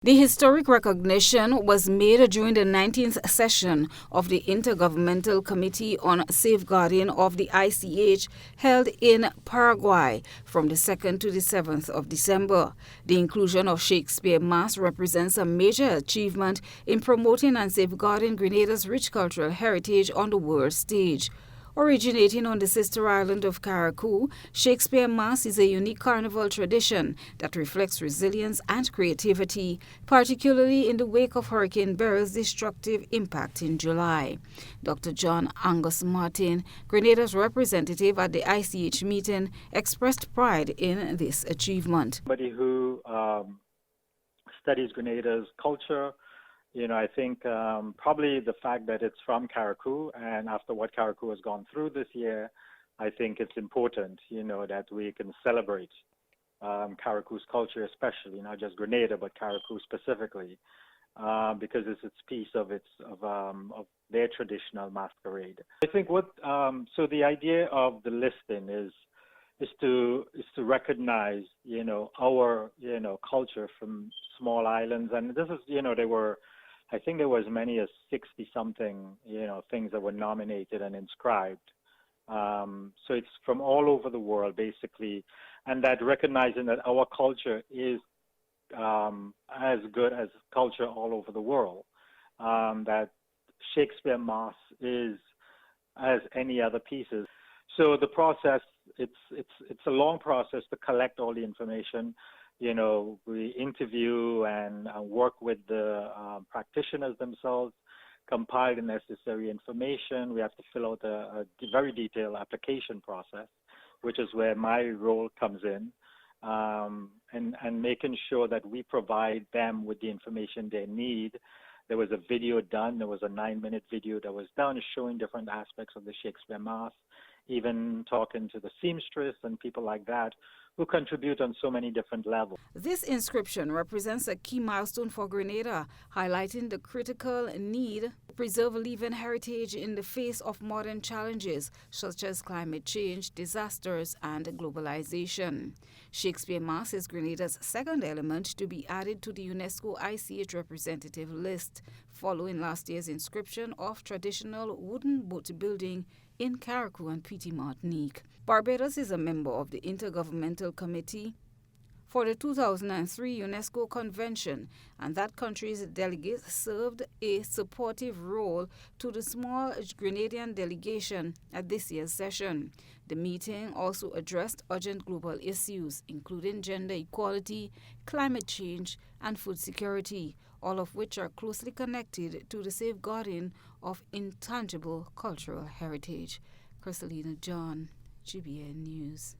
The historic recognition was made during the 19th session of the Intergovernmental Committee on Safeguarding of the ICH held in Paraguay from the 2nd to the 7th of December. The inclusion of ShakeSpeare Mas represents a major achievement in promoting and safeguarding Grenada's rich cultural heritage on the world stage. Originating on the sister island of Carriacou, ShakeSpeare Mas is a unique carnival tradition that reflects resilience and creativity, particularly in the wake of Hurricane Beryl's destructive impact in July. Dr. John Angus Martin, Grenada's representative at the ICH meeting, expressed pride in this achievement. Somebody who studies Grenada's culture, I think probably the fact that it's from Carriacou, and after what Carriacou has gone through this year, I think it's important, that we can celebrate Carriacou's culture, especially not just Grenada, but Carriacou specifically, because it's a piece of their traditional masquerade. I think so the idea of the listing is to recognize, our, culture from small islands, and this is, I think there were as many as 60-something, things that were nominated and inscribed. So it's from all over the world, basically, and that recognizing that our culture is as good as culture all over the world. That ShakeSpeare Mas is as any other pieces. So the process, it's a long process to collect all the information. We interview and work with the practitioners themselves, compile the necessary information. We have to fill out a very detailed application process, which is where my role comes in, and making sure that we provide them with the information they need. There was a video done. There was a 9-minute video that was done showing different aspects of the ShakeSpeare Mas, even talking to the seamstress and people like that who contribute on so many different levels. This inscription represents a key milestone for Grenada, highlighting the critical need to preserve a living heritage in the face of modern challenges such as climate change, disasters, and globalization. ShakeSpeare Mas is Grenada's second element to be added to the UNESCO ICH representative list, following last year's inscription of traditional wooden boat building in Carriacou and Petite Martinique. Barbados is a member of the Intergovernmental Committee for the 2003 UNESCO Convention, and that country's delegates served a supportive role to the small Grenadian delegation at this year's session. The meeting also addressed urgent global issues, including gender equality, climate change, and food security, all of which are closely connected to the safeguarding of intangible cultural heritage. Crystalina John, GBN News.